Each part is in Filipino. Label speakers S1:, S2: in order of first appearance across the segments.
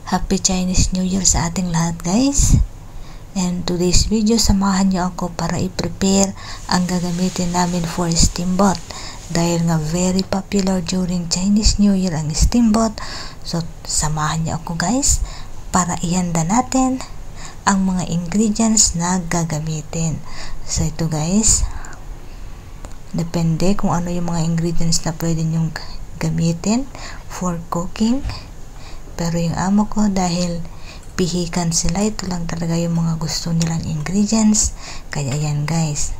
S1: Happy Chinese New Year sa ating lahat, guys. And today's video, samahan niyo ako para i-prepare ang gagamitin namin for steamboat. Dahil nga very popular during Chinese New Year ang steamboat. So, samahan niyo ako, guys, para ihanda natin ang mga ingredients na gagamitin. So, ito, guys, depende kung ano yung mga ingredients na pwede nyong gamitin for cooking. Pero yung amo ko, dahil pihikan sila, ito lang talaga yung mga gusto nilang ingredients. Kaya yan, guys,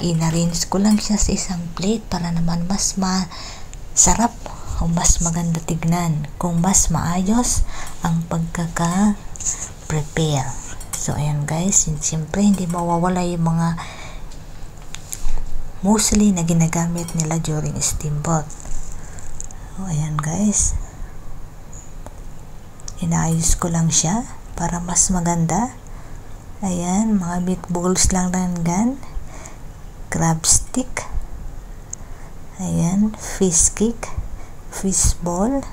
S1: in-arrange ko lang siya sa isang plate para naman mas masarap o mas maganda tignan, kung mas maayos ang pagkaka-prepare. So ayan, guys, siyempre hindi mawawala yung mga mostly na ginagamit nila during steamboat. So ayan, guys, inaayos ko lang siya para mas maganda. Ayan, mga meatballs lang yan, crab stick, ayan, fish cake, fish ball.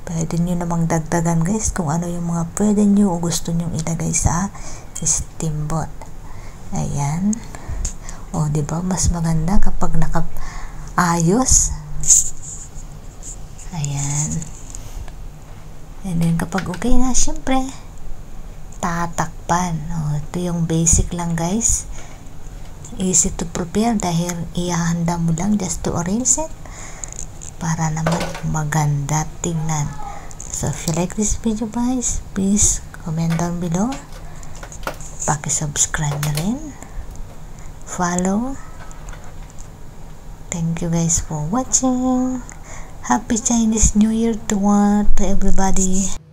S1: Pwede nyo namang dagdagan, guys, kung ano yung mga pwede nyo o gusto nyo ilagay sa steamboat. Ayan, o diba mas maganda kapag nakaayos. Ayan. And then, kapag okay na, syempre, tatakpan. Ito yung basic lang, guys. Easy to prepare dahil ihahanda mo lang just to arrange it para naman maganda tingnan. So, if you like this video, guys, please comment down below. Paki-subscribe na rin. Follow. Thank you, guys, for watching. Happy Chinese New Year to everybody.